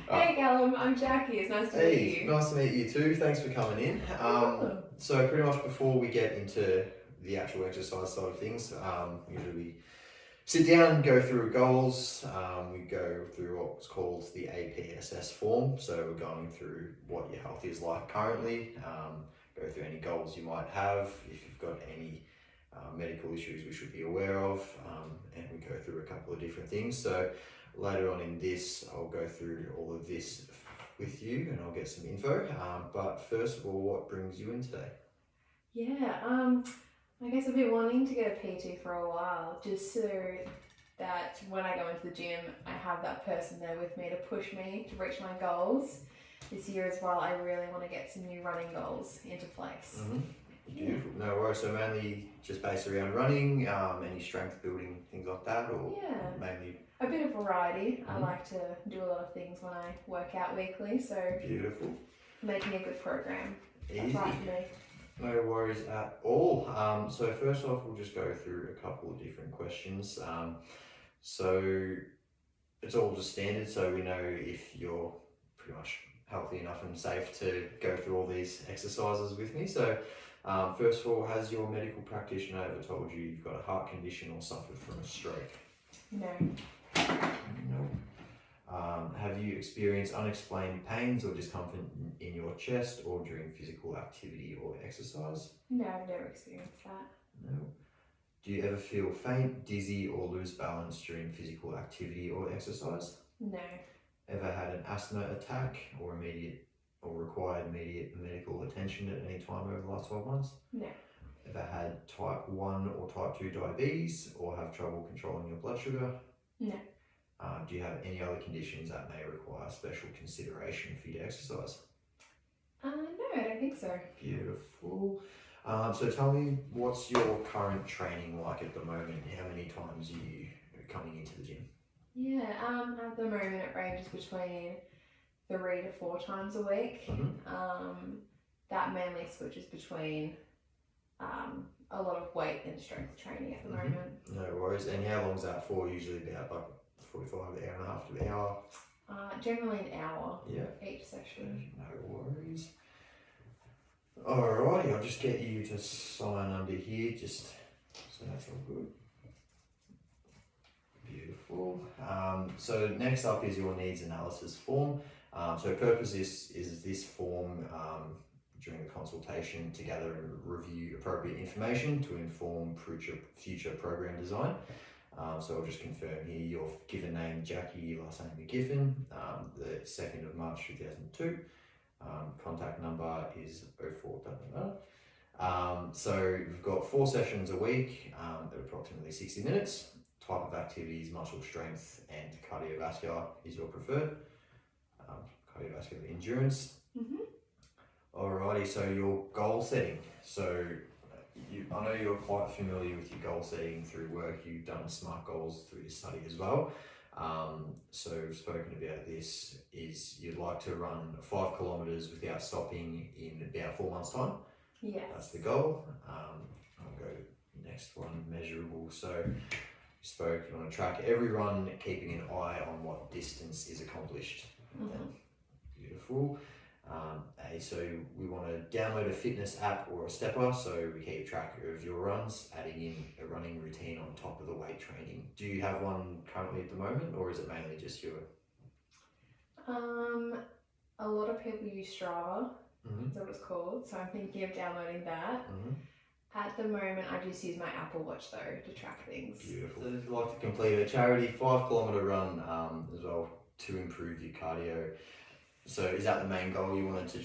Hey Callum, I'm Jackie. It's nice to meet Hey, you. nice to meet you too. Thanks for coming in. No problem. So pretty much before we get into the actual exercise side of things, usually we sit down, go through goals. We go through what's called the APSS form. So we're going through what your health is like currently. Go through any goals you might have. If you've got any medical issues we should be aware of, and we go through a couple of different things. So later on in this, I'll go through all of this with you and I'll get some info. But first of all, what brings you in today? Yeah, I guess I've been wanting to get a PT for a while, just so that when I go into the gym, I have that person there with me to push me to reach my goals. This year as well, I really want to get some new running goals into place. Beautiful. No worries. So mainly just based around running, any strength building, things like that, or Yeah, mainly a bit of variety. I like to do a lot of things when I work out weekly, so beautiful. making a good program. That's Easy. right for me. No worries at all. So first off, we'll just go through a couple of different questions. So it's all just standard, so we know if you're pretty much healthy enough and safe to go through all these exercises with me. So first of all, has your medical practitioner ever told you you've got a heart condition or suffered from a stroke? No. No. Have you experienced unexplained pains or discomfort in your chest or during physical activity or exercise? No, I've never experienced that. No. Do you ever feel faint, dizzy, or lose balance during physical activity or exercise? No. Ever had an asthma attack or required immediate medical attention at any time over the last 12 months? No. Ever had type 1 or type 2 diabetes or have trouble controlling your blood sugar? No. Do you have any other conditions that may require special consideration for you to exercise? No, I don't think so. Beautiful. So tell me, what's your current training like at the moment? How many times are you coming into the gym? Yeah, at the moment it ranges between 3 to 4 times a week. That mainly switches between a lot of weight and strength training at the moment. No worries. And how long's that for? Usually about like 45, an hour and a half to an hour? Generally an hour Yeah. each session. No worries. Alrighty, I'll just get you to sign under here, just so that's all good. Beautiful. So next up is your needs analysis form. So purpose is this form during the consultation to gather and review appropriate information to inform future program design. So I'll just confirm here your given name Jackie, last name McGiffin, the 2nd of March 2002. Contact number is 04. So we've got 4 sessions a week at approximately 60 minutes. Type of activities, muscle strength and cardiovascular is your preferred. Cardiovascular endurance. Alrighty, so your goal setting. So I know you're quite familiar with your goal setting through work. You've done SMART goals through your study as well. So we've spoken about this, is you'd like to run 5 kilometres without stopping in about 4 months' time. Yes. That's the goal. I'll go to the next one, measurable. So you want to track every run, keeping an eye on what distance is accomplished. Beautiful. So we want to download a fitness app or a stepper, so we keep track of your runs, adding in a running routine on top of the weight training. Do you have one currently at the moment, or is it mainly just your? A lot of people use Strava, is what it's called, so I'm thinking of downloading that. At the moment, I just use my Apple Watch though to track things. Beautiful. So if you'd like to complete a charity 5 kilometre run as well to improve your cardio. So is that the main goal? You wanted to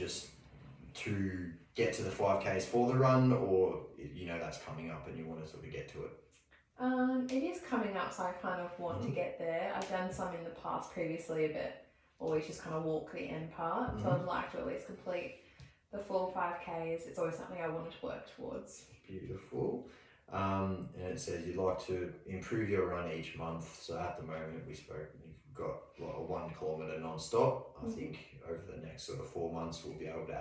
get to the 5Ks for the run, or that's coming up and you want to sort of get to it? It is coming up, so I kind of want to get there. I've done some in the past previously, but always just kind of walk the end part. So I'd like to at least complete the full 5Ks. It's always something I wanted to work towards. Beautiful. And it says you'd like to improve your run each month. So at the moment you've got like a 1 kilometre non-stop. I think over the next sort of 4 months we'll be able to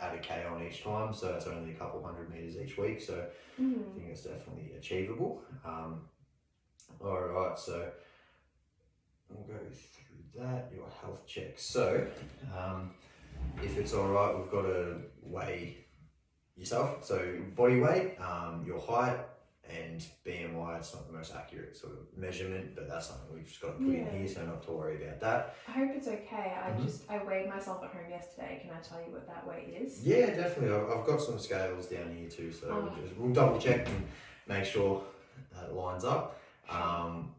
add a K on each time. So it's only a couple hundred metres each week. So I think it's definitely achievable. All right, so we'll go through that, your health check. So, if it's all right, we've got to weigh yourself. So body weight, your height, and BMI. It's not the most accurate sort of measurement, but that's something we've just got to put in here, so not to worry about that. I hope it's okay. I weighed myself at home yesterday. Can I tell you what that weight is? Yeah, definitely. I've got some scales down here too, so we'll double check and make sure that lines up.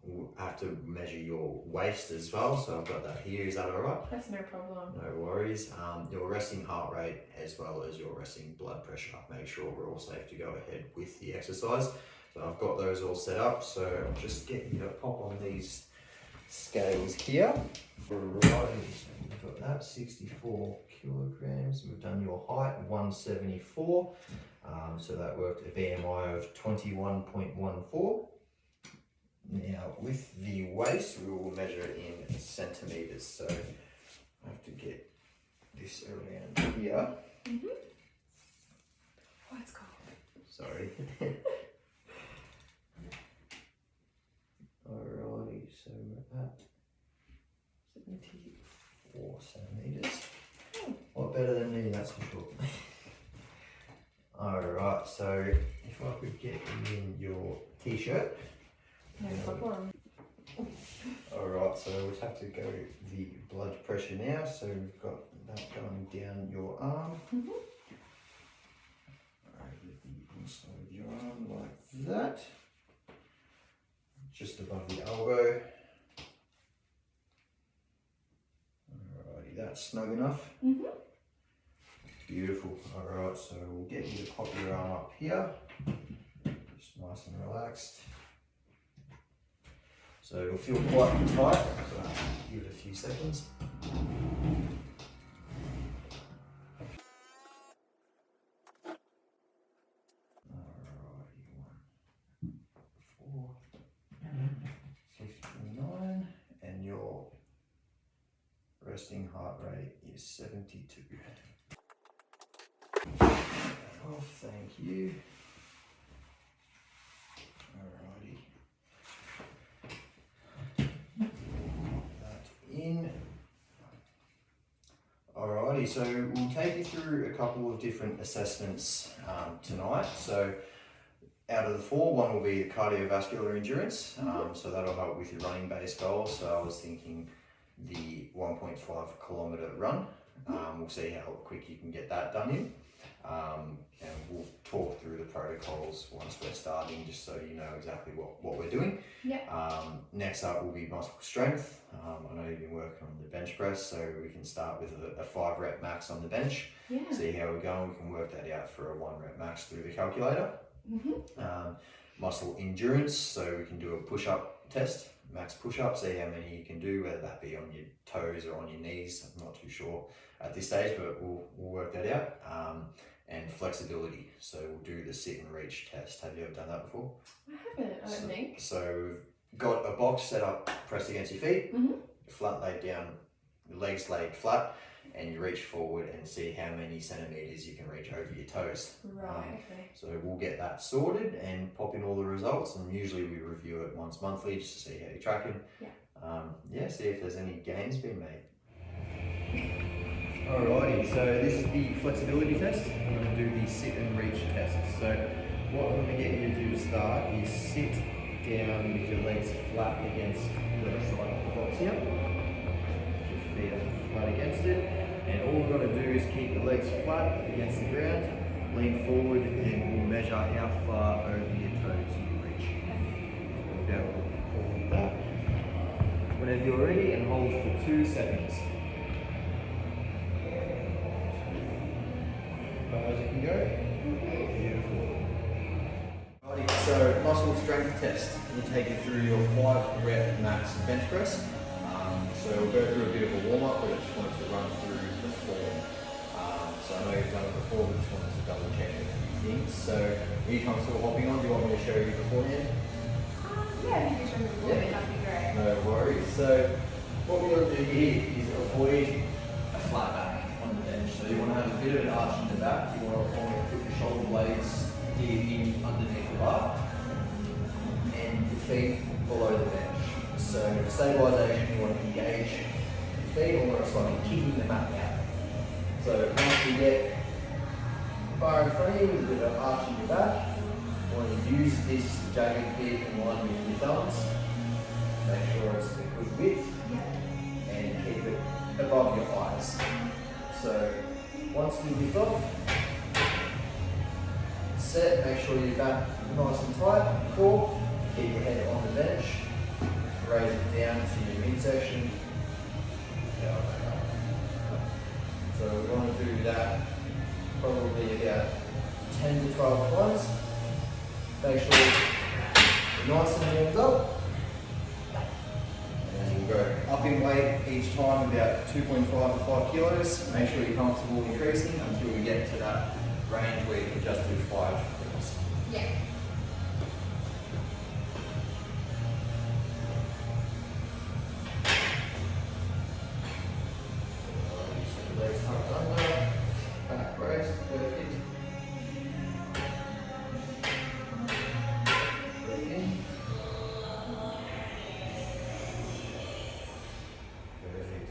We'll have to measure your waist as well, so I've got that here. Is that all right? That's no problem. No worries. Your resting heart rate as well as your resting blood pressure. Make sure we're all safe to go ahead with the exercise. So I've got those all set up, so I'll just get you to pop on these scales here. Right, we've got that, 64 kilograms. We've done your height, 174. So that worked a BMI of 21.14. Now with the waist, we will measure it in centimetres. So I have to get this around here. Oh, it's cold. Sorry. Alrighty, so we're at 74 centimetres. A lot better than me, that's for sure. Alright, so if I could get you in your t-shirt. No problem. Alright, so we'll have to go the blood pressure now. So we've got that going down your arm. Over the inside of your arm like that. Just above the elbow. Alrighty, that's snug enough. Beautiful. Alright, so we'll get you to pop your arm up here. Just nice and relaxed. So it'll feel quite tight, so give it a few seconds. Alrighty, 1, 4, 69, and your resting heart rate is 72. Oh, thank you. Alrighty. In. Alrighty, so we'll take you through a couple of different assessments tonight. So out of the 4, one will be the cardiovascular endurance. So that'll help with your running based goals. So I was thinking the 1.5 kilometre run. We'll see how quick you can get that done in. And we'll talk through the protocols once we're starting, just so you know exactly what we're doing. Next up will be muscle strength. I know you've been working on the bench press, so we can start with a 5 rep max on the bench. See how we're going. We can work that out for a 1 rep max through the calculator. Muscle endurance, so we can do a push-up test, max push-up, see how many you can do, whether that be on your toes or on your knees. I'm not too sure at this stage, but we'll work that out. And flexibility, so we'll do the sit and reach test. Have you ever done that before? I haven't, I don't think. So we've got a box set up, pressed against your feet, flat laid down, the legs laid flat, and you reach forward and see how many centimetres you can reach over your toes. Right, okay. So we'll get that sorted and pop in all the results, and usually we review it once monthly just to see how you're tracking. See if there's any gains being made. Alrighty, so this is the flexibility test. I'm going to do the sit and reach test. So what I'm going to get you to do to start is sit down with your legs flat against the side of the box here. Your feet are flat against it. And all we've got to do is keep the legs flat against the ground, lean forward, and we'll measure how far over your toes you can reach. So we'll go hold that whenever you're ready, and hold for 2 seconds. As it can go. Beautiful. Alrighty, so muscle strength test. We'll take you through your 5 rep max bench press. So we'll go through a bit of a warm up, but I just wanted to run through the form. So I know you've done it before, but just wanted to double check a few things. So are you comfortable hopping on? Do you want me to show you beforehand? Yeah, if you can show me beforehand, that'd be great. No worries. So what we're going to do here is avoid a flat back on the bench. So you want to have a bit of an arch in the back. You want to put your shoulder blades deep in underneath the bar and your feet below the bench. So for stabilisation, you want to engage feet, almost like kicking the mat out. So once you get bar in front of you with a bit of arch in your back, you want to use this jagged bit in line with your thumbs. Make sure it's a good width and keep it above your eyes. So once we lift off, set, make sure your back nice and tight, cool. Keep your head on the bench, raise it down to your midsection. So we're going to do that probably about 10 to 12 times. Make sure you're nice and warmed up. And then we'll go up in weight each time about 2.5 to 5 kilos. Make sure you're comfortable increasing until we get to that range where you can just do 5 reps. Yeah. Legs tucked under, back raised, perfect. Breathe in. Perfect.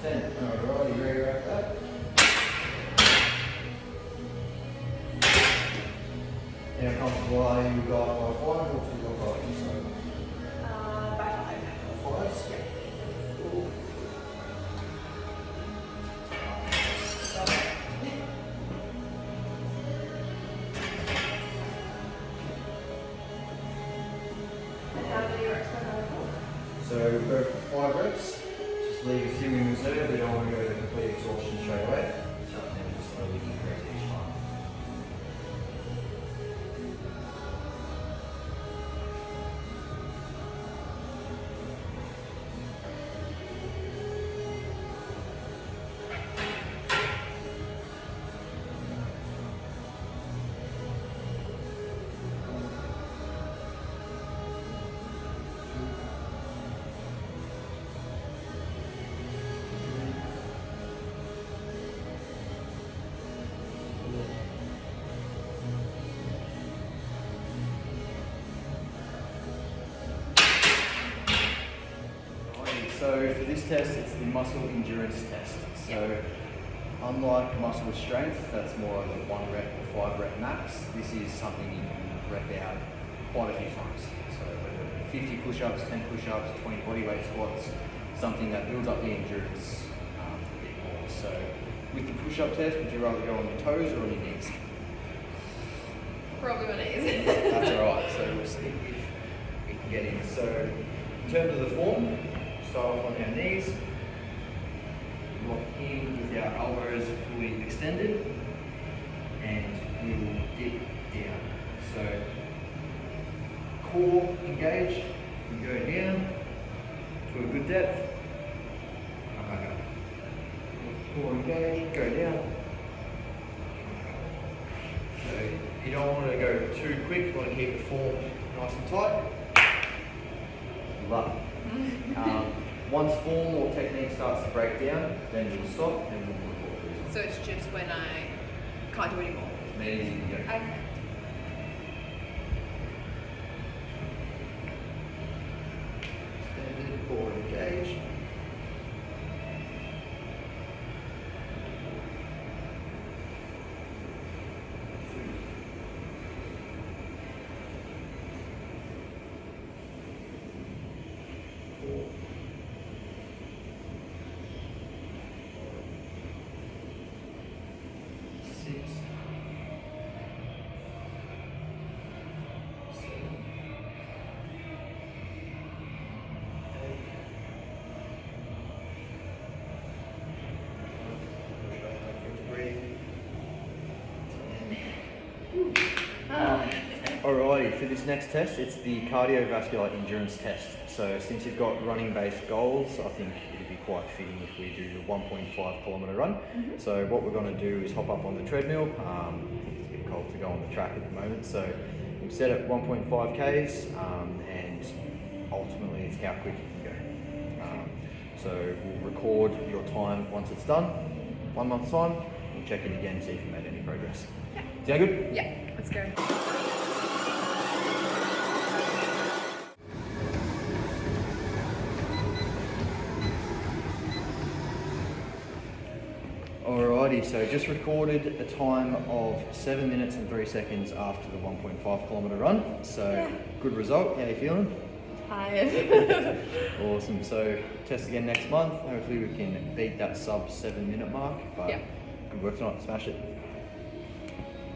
Alright, you ready to wrap that? How comfortable are you with going by 5 or 2 by 5? By 5. 5? Yeah. Cool. And how many reps per hour? So go for 5 reps. Just leave a few in reserve. We don't want to go to complete exhaustion straight away. And then just slowly increase each time. So for this test, it's the muscle endurance test. So unlike muscle strength, that's more of a 1 rep or 5 rep max. This is something you can rep out quite a few times. So whether 50 push-ups, 10 push-ups, 20 bodyweight squats, something that builds up the endurance a bit more. So with the push-up test, would you rather go on your toes or on your knees? Probably my knees. That's alright, so we'll see if we can get in. So in terms of the form, start off on our knees, lock in with our elbows fully extended, and we will dip down. So core engaged, we go down to a good depth, come back up. Core engaged, go down. So you don't want to go too quick, you want to keep the form nice and tight. Love it. Once form or technique starts to break down, then we'll stop and we'll record. So it's just when I can't do anymore. Maybe you can go. Okay. Extended, core engaged. Alrighty, for this next test, it's the cardiovascular endurance test. So since you've got running-based goals, I think it'd be quite fitting if we do the 1.5 kilometre run. So what we're going to do is hop up on the treadmill. I think it's a bit cold to go on the track at the moment, so we'll set at 1.5 Ks and ultimately it's how quick you can go. So we'll record your time once it's done. 1 month's time, we'll check in again, see if you made any progress. Yeah. Sound good? Yeah, let's go. Alrighty, so just recorded a time of 7 minutes and 3 seconds after the 1.5 kilometre run. So good result. How are you feeling? Tired. Awesome. So test again next month. Hopefully we can beat that sub 7 minute mark. But Yeah. good work tonight. Smash it.